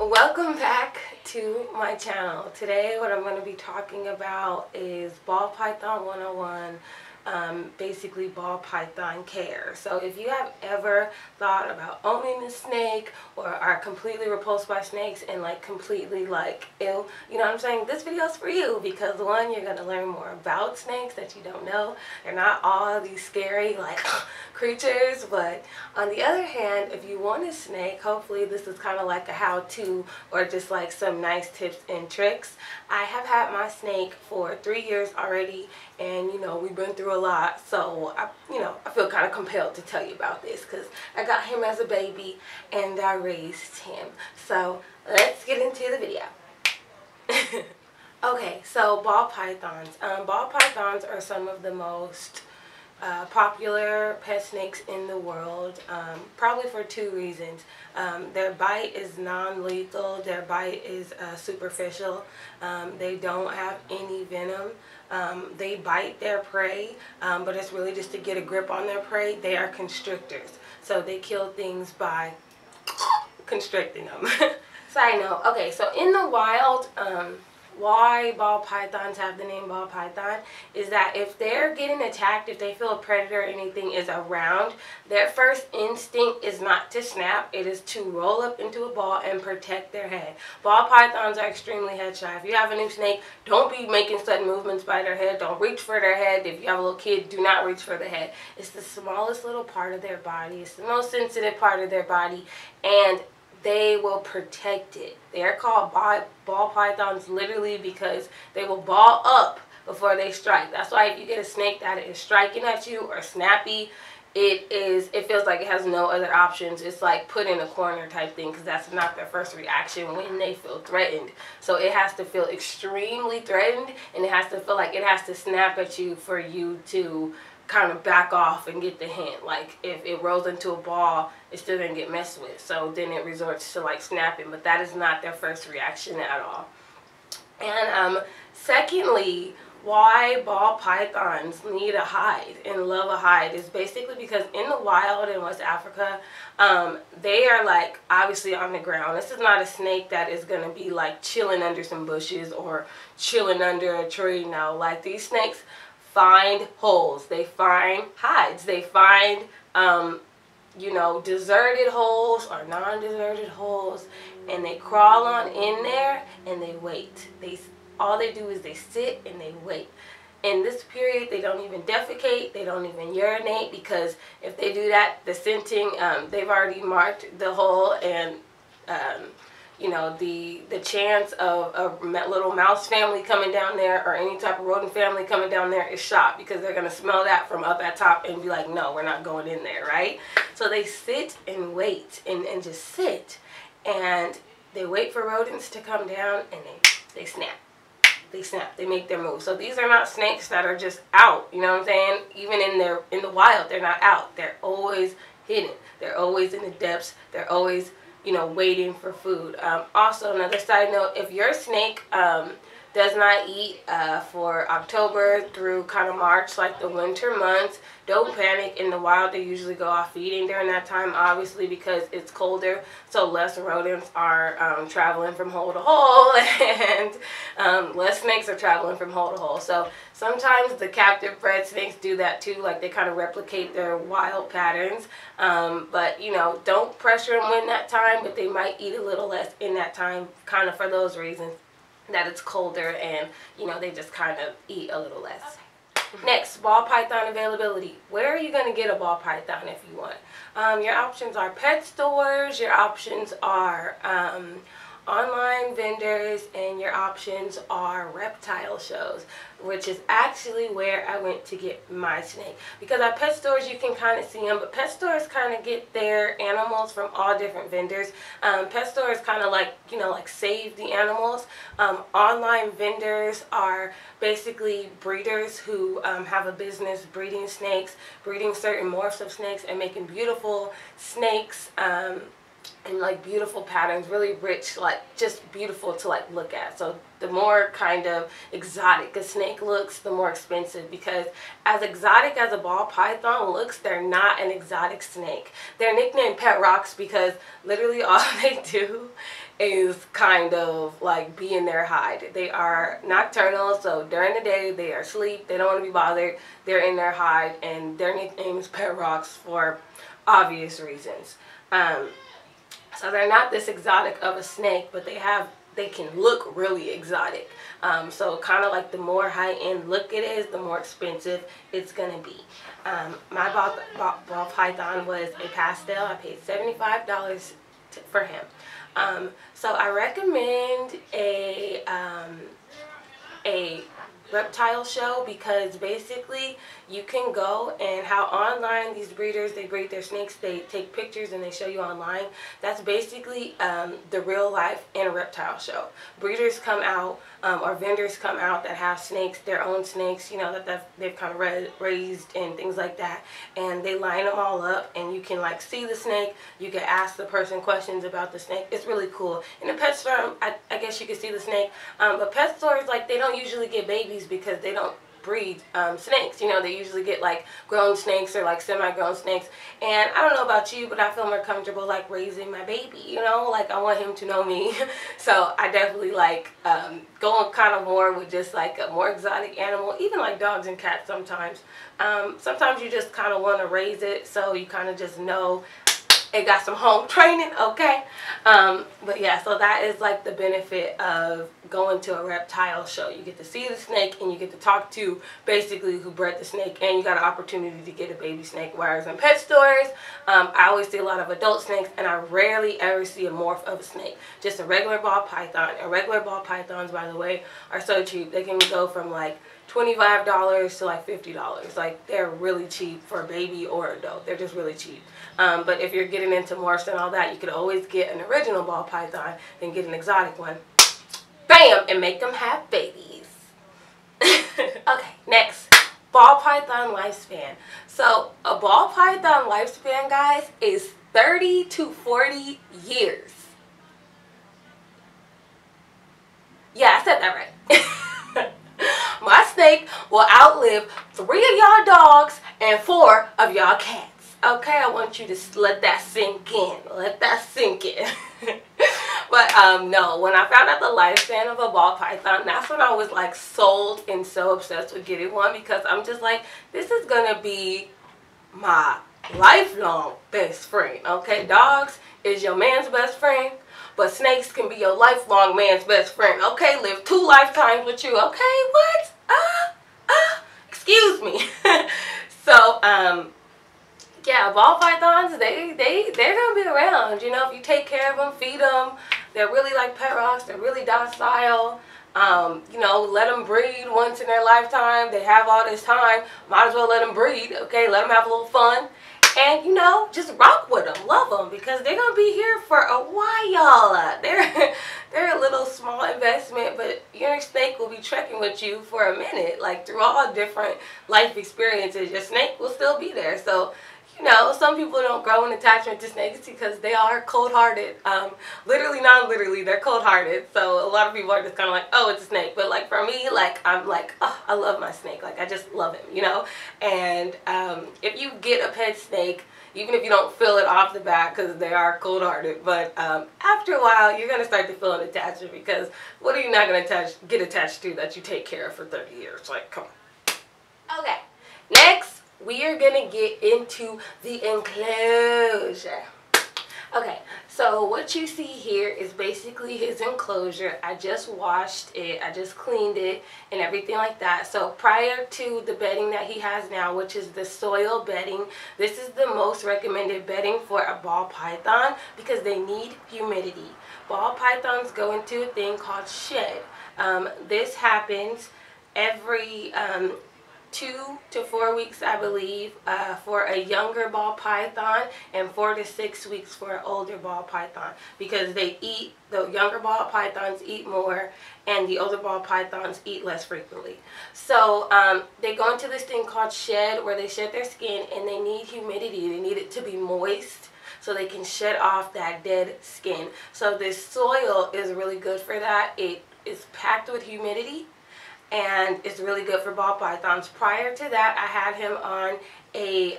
Welcome back to my channel. Today what I'm going to be talking about is ball python 101, basically ball python care. So if you have ever thought about owning a snake or are completely repulsed by snakes and like completely like ill, you know what I'm saying, this video is for you because one, you're going to learn more about snakes that you don't know. They're not all these scary like creatures, but on the other hand, if you want a snake, hopefully this is kind of like a how-to or just like some nice tips and tricks. I have had my snake for 3 years already, and you know, we've been through a lot, so I feel kind of compelled to tell you about this because I got him as a baby and I raised him. So let's get into the video. Okay, so ball pythons. Ball pythons are some of the most popular pet snakes in the world, probably for two reasons. Their bite is non-lethal, their bite is superficial, they don't have any venom, they bite their prey, but it's really just to get a grip on their prey. They are constrictors, so they kill things by constricting them. Side note, okay, so in the wild, why ball pythons have the name ball python is that if they're getting attacked, if they feel a predator or anything is around, their first instinct is not to snap, it is to roll up into a ball and protect their head. Ball pythons are extremely head shy. If you have a new snake, don't be making sudden movements by their head. Don't reach for their head. If you have a little kid, do not reach for the head. It's the smallest little part of their body. It's the most sensitive part of their body, and they will protect it. They're called ball pythons literally because they will ball up before they strike. That's why if you get a snake that is striking at you or snappy, it feels like it has no other options. It's like put in a corner type thing because that's not their first reaction when they feel threatened. So it has to feel extremely threatened, and it has to feel like it has to snap at you for you to kind of back off and get the hint. Like if it rolls into a ball, it still didn't get messed with, so then it resorts to like snapping, but that is not their first reaction at all. And secondly, why ball pythons need a hide and love a hide is basically because in the wild in West Africa, they are like obviously on the ground. This is not a snake that is going to be like chilling under some bushes or chilling under a tree. No, like these snakes find holes, they find hides, they find deserted holes or non-deserted holes, and they crawl on in there and they wait. All they do is they sit and they wait. In this period, they don't even defecate, they don't even urinate, because if they do that, the scenting, they've already marked the hole, and the chance of a little mouse family coming down there or any type of rodent family coming down there is shot, because they're going to smell that from up at top and be like, no, we're not going in there, right? So they sit and wait and just sit, and they wait for rodents to come down, and they snap. They snap, they make their move. So these are not snakes that are just out, you know what I'm saying? Even in the wild, they're not out. They're always hidden. They're always in the depths. They're always waiting for food. Also, another side note, if your snake does not eat for October through kind of March, like the winter months, don't panic. In the wild, they usually go off feeding during that time, obviously, because it's colder, so less rodents are traveling from hole to hole, and less snakes are traveling from hole to hole. So sometimes the captive bred snakes do that too, like they kind of replicate their wild patterns, but don't pressure them in that time, but they might eat a little less in that time, kind of for those reasons, that it's colder and they just kind of eat a little less. Next, ball python availability. Where are you going to get a ball python if you want? Your options are pet stores, your options are online vendors, and your options are reptile shows, which is actually where I went to get my snake. Because at pet stores you can kind of see them, but pet stores kind of get their animals from all different vendors. Pet stores kind of like save the animals. Online vendors are basically breeders who have a business breeding snakes, breeding certain morphs of snakes, and making beautiful snakes and like beautiful patterns, really rich, like just beautiful to like look at. So the more kind of exotic a snake looks, the more expensive, because as exotic as a ball python looks, they're not an exotic snake. They're nicknamed pet rocks because literally all they do is kind of like be in their hide. They are nocturnal, so during the day they are asleep. They don't want to be bothered. They're in their hide, and their nickname is Pet Rocks for obvious reasons. So they're not this exotic of a snake, but they can look really exotic. So kind of like the more high-end look it is, the more expensive it's going to be. My ball python was a pastel. I paid $75 for him. So I recommend a reptile show, because basically you can go and how online these breeders, they breed their snakes, they take pictures and they show you online. That's basically the real life in a reptile show. Breeders come out or vendors come out that have snakes, their own snakes, you know, that they've kind of raised and things like that, and they line them all up, and you can like see the snake, you can ask the person questions about the snake. It's really cool. In a pet store, I guess you can see the snake, but pet stores, like, they don't usually get babies because they don't breed snakes. You know, they usually get like grown snakes or like semi-grown snakes, and I don't know about you, but I feel more comfortable like raising my baby, you know, like I want him to know me. So I definitely like going kind of more with just like a more exotic animal, even like dogs and cats sometimes. Sometimes you just kind of want to raise it, so you kind of just know it got some home training, okay? But yeah, so that is like the benefit of going to a reptile show. You get to see the snake, and you get to talk to basically who bred the snake, and you got an opportunity to get a baby snake. Whereas in pet stores, I always see a lot of adult snakes, and I rarely ever see a morph of a snake. Just a regular ball python. And regular ball pythons, by the way, are so cheap. They can go from like $25 to like $50. Like, they're really cheap for a baby or adult. They're just really cheap. But if you're getting into morphs and all that, you could always get an original ball python and get an exotic one. Bam! And make them have babies. Okay, next. Ball python lifespan. So a ball python lifespan, guys, is 30 to 40 years. Yeah, I said that right. My snake will outlive 3 of y'all dogs and 4 of y'all cats. Okay, I want you to let that sink in. Let that sink in. But no, when I found out the lifespan of a ball python, that's when I was like sold and so obsessed with getting one, because I'm just like, this is gonna be my lifelong best friend. Okay, dogs is your man's best friend, but snakes can be your lifelong man's best friend. Okay, live 2 lifetimes with you. Okay, what? Excuse me. So yeah, ball pythons, they're gonna be around. You know, if you take care of them, feed them, they're really like pet rocks. They're really docile. You know, let them breed once in their lifetime. They have all this time. Might as well let them breed. Okay, let them have a little fun. And, you know, just rock with them, love them, because they're going to be here for a while. They're a little small investment, but your snake will be trekking with you for a minute. Like, through all different life experiences, your snake will still be there. So, you know, some people don't grow an attachment to snakes because they are cold-hearted. Literally, non-literally, they're cold-hearted. So a lot of people are just kind of like, oh, it's a snake. But like for me, like, I'm like, oh, I love my snake. Like, I just love him, you know. And if you get a pet snake, even if you don't feel it off the bat because they are cold-hearted, but after a while, you're going to start to feel an attachment, because what are you not going to get attached to that you take care of for 30 years? Like, come on. Okay, next. We are going to get into the enclosure. Okay, so what you see here is basically his enclosure. I just washed it, I just cleaned it and everything like that. So prior to the bedding that he has now, which is the soil bedding, this is the most recommended bedding for a ball python because they need humidity. Ball pythons go into a thing called shed. This happens every 2 to 4 weeks, I believe, for a younger ball python, and 4 to 6 weeks for an older ball python, because they eat, the younger ball pythons eat more and the older ball pythons eat less frequently. So they go into this thing called shed, where they shed their skin, and they need humidity. They need it to be moist so they can shed off that dead skin. So this soil is really good for that. It is packed with humidity, and it's really good for ball pythons. Prior to that, I had him on a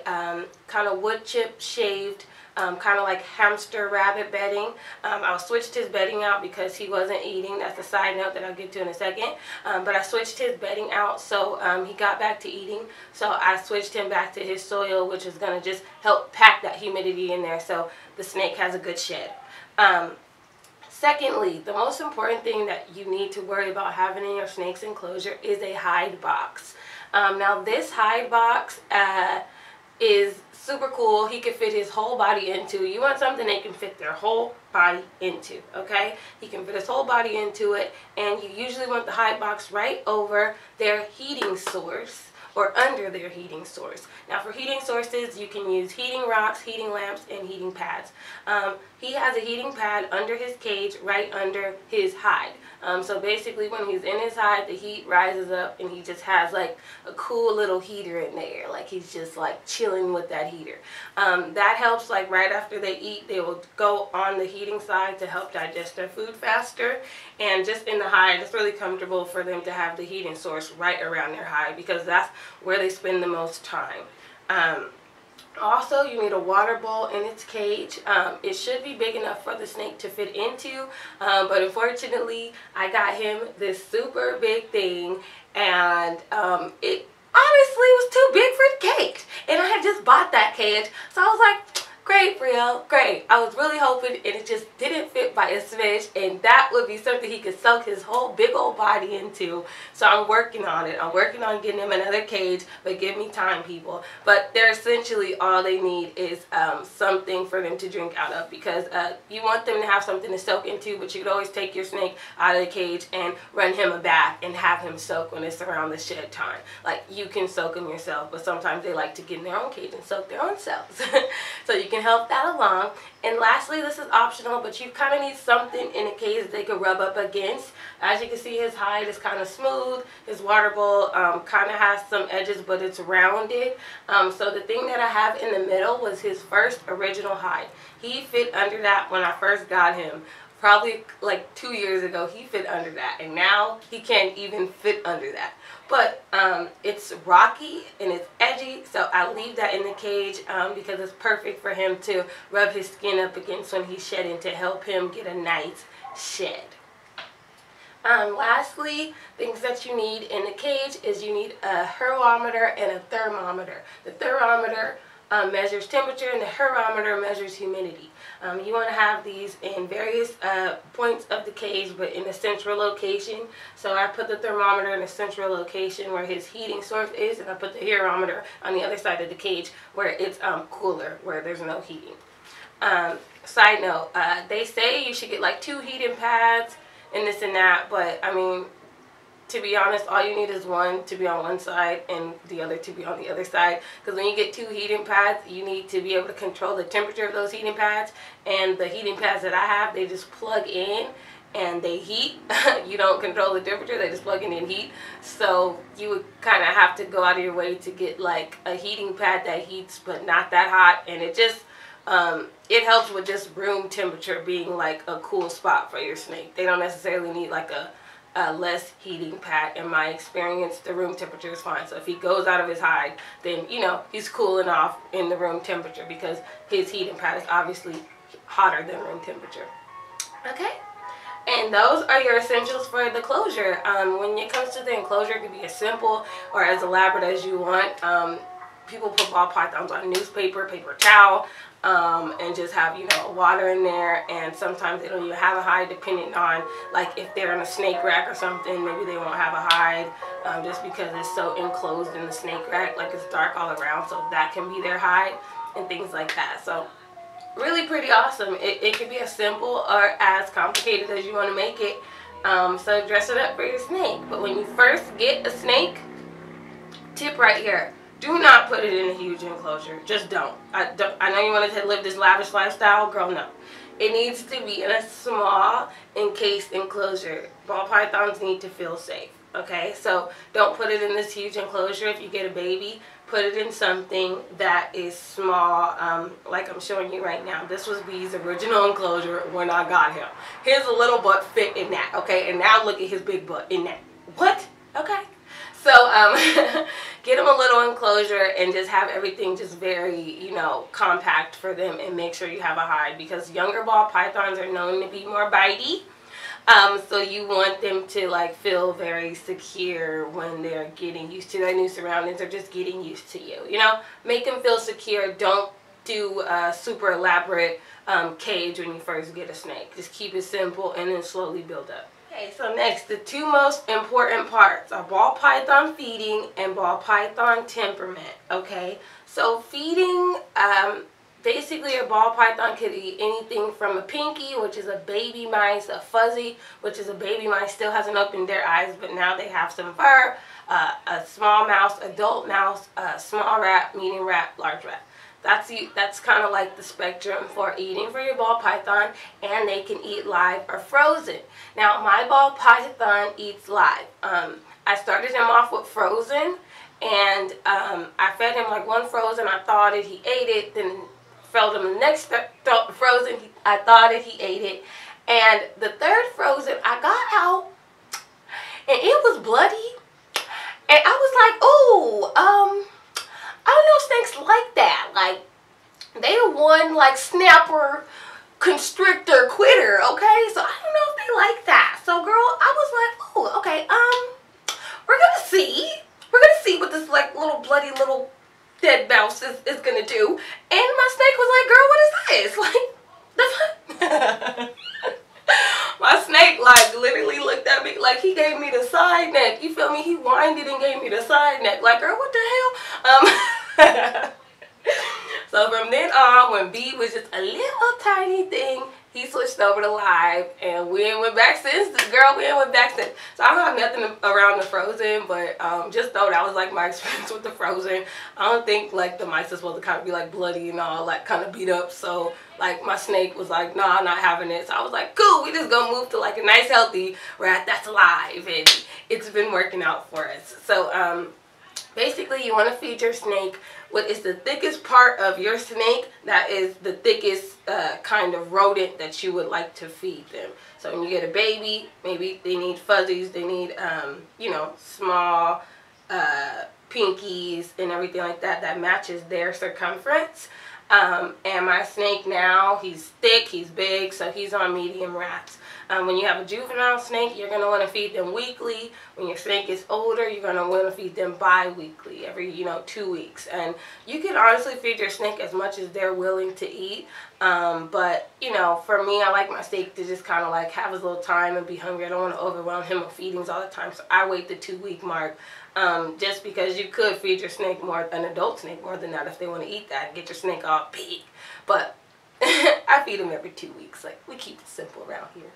kind of wood chip shaved kind of like hamster rabbit bedding. I switched his bedding out because he wasn't eating. That's a side note that I'll get to in a second. But I switched his bedding out, so he got back to eating. So I switched him back to his soil, which is going to just help pack that humidity in there so the snake has a good shed. Secondly, the most important thing that you need to worry about having in your snake's enclosure is a hide box. Now this hide box is super cool. He can fit his whole body into. You want something they can fit their whole body into, okay? He can fit his whole body into it, and you usually want the hide box right over their heating source or under their heating source. Now for heating sources, you can use heating rocks, heating lamps, and heating pads. He has a heating pad under his cage, right under his hide. So basically when he's in his hide, the heat rises up and he just has like a cool little heater in there. Like he's just like chilling with that heater. That helps, like right after they eat, they will go on the heating side to help digest their food faster. And just in the hide, it's really comfortable for them to have the heating source right around their hide because that's where they spend the most time. Also, you need a water bowl in its cage. It should be big enough for the snake to fit into, but unfortunately, I got him this super big thing, and it honestly was too big for the cage. And I had just bought that cage, so I was like, great, Brielle, great. I was really hoping, and it just didn't fit by a smidge, and that would be something he could soak his whole big old body into. So I'm working on it. I'm working on getting him another cage, but give me time, people. But they're essentially all they need is something for them to drink out of, because you want them to have something to soak into, but you could always take your snake out of the cage and run him a bath and have him soak when it's around the shed time. Like, you can soak them yourself, but sometimes they like to get in their own cage and soak their own selves. So you can help that along. And lastly, this is optional, but you kind of need something in a cage that they can rub up against. As you can see, his hide is kind of smooth. His water bowl kind of has some edges, but it's rounded. So the thing that I have in the middle was his first original hide. He fit under that when I first got him. Probably like 2 years ago, he fit under that, and now he can't even fit under that. But it's rocky and it's edgy, so I leave that in the cage because it's perfect for him to rub his skin up against when he's shedding to help him get a nice shed. Lastly, things that you need in the cage is you need a hygrometer and a thermometer. The thermometer measures temperature and the hygrometer measures humidity. You want to have these in various points of the cage, but in a central location. So I put the thermometer in a central location where his heating source is, and I put the hygrometer on the other side of the cage where it's cooler, where there's no heating. Side note, they say you should get like 2 heating pads and this and that, but I mean, to be honest, all you need is one to be on one side and the other to be on the other side. Because when you get 2 heating pads, you need to be able to control the temperature of those heating pads. And the heating pads that I have, they just plug in and they heat. You don't control the temperature, they just plug in and heat. So you would kind of have to go out of your way to get like a heating pad that heats but not that hot. And it just, it helps with just room temperature being like a cool spot for your snake. They don't necessarily need like a less heating pad. In my experience, the room temperature is fine. So if he goes out of his hide, then you know he's cooling off in the room temperature because his heating pad is obviously hotter than room temperature. Okay, and those are your essentials for the closure. When it comes to the enclosure, it can be as simple or as elaborate as you want. People put ball pythons on newspaper, paper towel, and just have, you know, water in there. And sometimes they don't even have a hide, depending on, like, if they're in a snake rack or something, maybe they won't have a hide just because it's so enclosed in the snake rack, like it's dark all around, so that can be their hide and things like that. So really pretty awesome. It can be as simple or as complicated as you want to make it. So dress it up for your snake. But when you first get a snake, tip right here: do not put it in a huge enclosure. Just don't. I know you want to live this lavish lifestyle. Girl, no. It needs to be in a small, encased enclosure. Ball pythons need to feel safe. Okay? So don't put it in this huge enclosure. If you get a baby, put it in something that is small, like I'm showing you right now. This was B's original enclosure when I got him. His little butt fit in that. Okay? And now look at his big butt in that. What? Okay. So get them a little enclosure and just have everything just very, you know, compact for them, and make sure you have a hide, because younger ball pythons are known to be more bitey. So you want them to like feel very secure when they're getting used to their new surroundings, or just getting used to you. You know, make them feel secure. Don't do a super elaborate cage when you first get a snake. Just keep it simple and then slowly build up. Okay, so next, the two most important parts are ball python feeding and ball python temperament. Okay, so feeding, basically a ball python could eat anything from a pinky, which is a baby mice, a fuzzy, which is a baby mice, still hasn't opened their eyes, but now they have some fur, a small mouse, adult mouse, a small rat, medium rat, large rat. That's kind of like the spectrum for eating for your ball python, and they can eat live or frozen. Now, my ball python eats live. I started him off with frozen, and I fed him like one frozen. I thawed it, he ate it, then fed him the next frozen, I thawed it, he ate it, and the third frozen I got out, and it was bloody, and I was like, ooh, I don't know snakes like that. Like, they one like snapper, constrictor, quitter, okay? So I don't know if they like that. So girl, I was like, oh, okay, we're gonna see. We're gonna see what this like little bloody little dead mouse is gonna do. And my snake was like, girl, what is this? Like, my snake like literally looked at me like he gave me the side neck. You feel me? He whined it and gave me the side neck. Like, girl, what the hell? So from then on, when B was just a little tiny thing, he switched over to live, and we ain't went back since. Girl, we ain't went back since. So I don't have nothing around the frozen, but just though that was like my experience with the frozen. I don't think like the mice are supposed to kind of be like bloody and all, like kind of beat up. So like my snake was like, nah, I'm not having it. So I was like, cool, we just gonna move to like a nice healthy rat that's alive, and it's been working out for us. So basically, you want to feed your snake what is the thickest part of your snake, that is the thickest kind of rodent that you would like to feed them. So when you get a baby, maybe they need fuzzies, they need, you know, small pinkies and everything like that that matches their circumference. And my snake now, he's thick, he's big, so he's on medium rats. When you have a juvenile snake, you're going to want to feed them weekly. When your snake is older, you're going to want to feed them bi-weekly, every, you know, 2 weeks. And you can honestly feed your snake as much as they're willing to eat. But, you know, for me, I like my snake to just kind of like have his little time and be hungry. I don't want to overwhelm him with feedings all the time, so I wait the 2-week mark. Just because you could feed your snake more, an adult snake more than that if they want to eat that and get your snake all big. But I feed them every 2 weeks. Like, we keep it simple around here.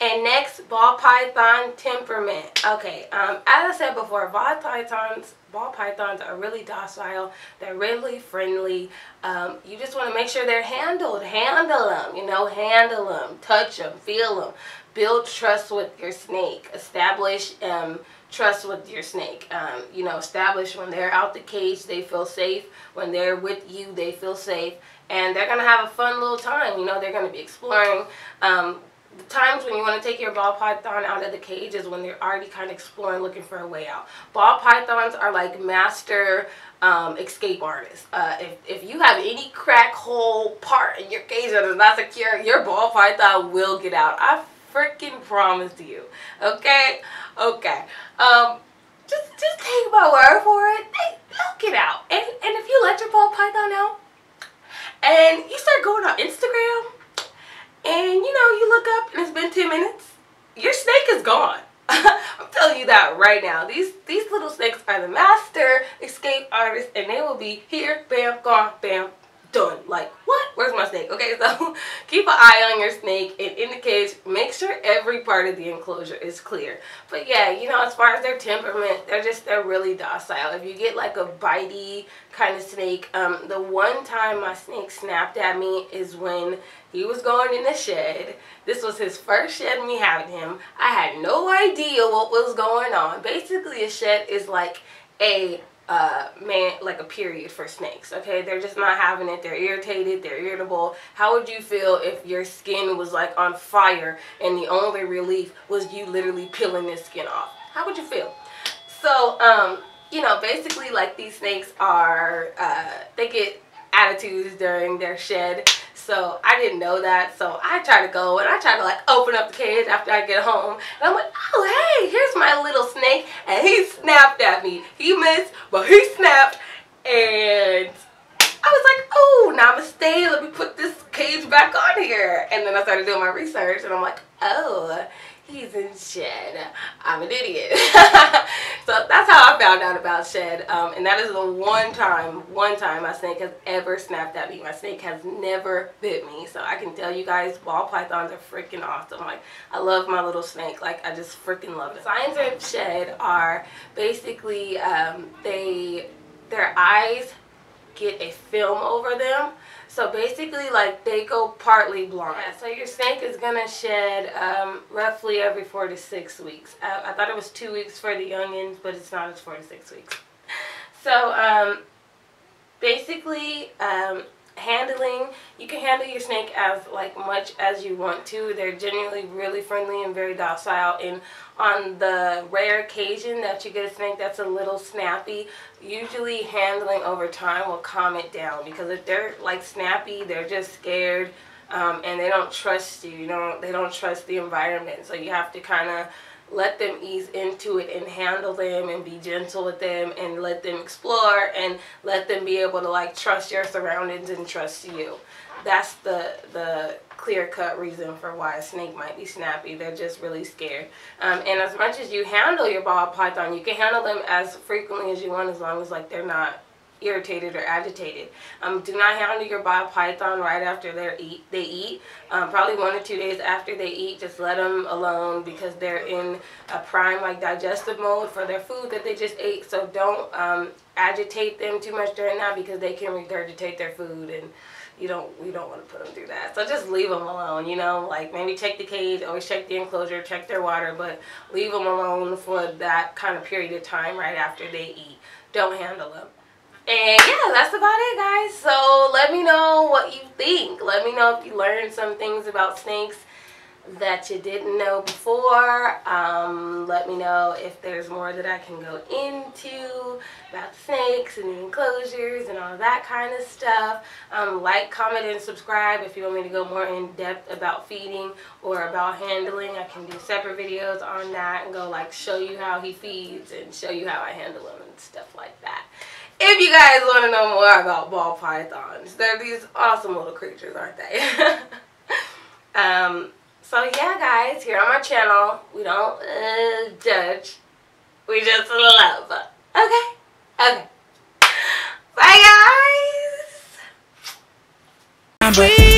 And next, ball python temperament. Okay, as I said before, ball pythons are really docile. They're really friendly. You just want to make sure they're handled. Handle them, you know, handle them, touch them, feel them. Build trust with your snake. Establish trust with your snake. You know, establish when they're out the cage, they feel safe. When they're with you, they feel safe. And they're going to have a fun little time. You know, they're going to be exploring. The times when you want to take your ball python out of the cage is when they're already kind of exploring, looking for a way out. Ball pythons are like master escape artists. If you have any crack hole part in your cage that is not secure, your ball python will get out. I freaking promise you. Okay? Okay. Just take my word for it. They'll get out. And if you let your ball python out and you start going on Instagram, and you know, you look up and it's been 10 minutes, your snake is gone. I'm telling you that right now. These little snakes are the master escape artists, and they will be here, bam, gone, bam, done. Like, what? Where's my snake? Okay, so keep an eye on your snake, and in the cage, make sure every part of the enclosure is clear. But yeah, you know, as far as their temperament, they're really docile. If you get like a bitey kind of snake, the one time my snake snapped at me is when he was going in the shed. This was his first shed me having him. I had no idea what was going on. Basically, a shed is like a like a period for snakes. Okay, they're just not having it. They're irritated. They're irritable. How would you feel if your skin was like on fire and the only relief was you literally peeling this skin off? How would you feel? So you know, basically like these snakes are, they get attitudes during their shed. So I didn't know that. So I try to go and I try to like open up the cage after I get home. And I'm like, oh hey, here's my little snake. And he snapped at me. He missed, but he snapped. And I was like, oh, namaste, let me put this cage back on here. And then I started doing my research and I'm like, oh, he's in shed. I'm an idiot. So that's how I found out about shed. And that is the one time my snake has ever snapped at me. My snake has never bit me. So I can tell you guys, ball pythons are freaking awesome. Like, I love my little snake. Like, I just freaking love it. Signs of shed are basically, their eyes get a film over them. So basically, like, they go partly blind. Yeah, so your snake is gonna shed roughly every 4 to 6 weeks. I thought it was 2 weeks for the youngins, but it's not. It's 4 to 6 weeks. So basically, handling, you can handle your snake as like much as you want to. They're genuinely really friendly and very docile, and on the rare occasion that you get a snake that's a little snappy, usually handling over time will calm it down, because if they're like snappy, they're just scared, and they don't trust you, they don't trust the environment. So you have to kind of let them ease into it and handle them and be gentle with them and let them explore and let them be able to like trust your surroundings and trust you. That's the clear-cut reason for why a snake might be snappy. They're just really scared. And as much as you handle your ball python, you can handle them as frequently as you want, as long as like they're not irritated or agitated. Do not handle your ball python right after they eat. Probably 1 or 2 days after they eat, just let them alone, because they're in a prime like digestive mode for their food that they just ate. So don't agitate them too much during that, because they can regurgitate their food, and we don't want to put them through that. So just leave them alone, like maybe check the cage, always check the enclosure, check their water, but leave them alone for that kind of period of time right after they eat. Don't handle them. And yeah, that's about it, guys. So let me know what you think. Let me know if you learned some things about snakes that you didn't know before. Let me know if there's more that I can go into about snakes and the enclosures and all that kind of stuff. Like, comment, and subscribe if you want me to go more in depth about feeding or about handling. I can do separate videos on that and go like show you how he feeds and show you how I handle him and stuff like that. If you guys want to know more about ball pythons, they're these awesome little creatures, aren't they? So yeah, guys, here on my channel, we don't judge, we just love. Okay? Okay. Bye, guys!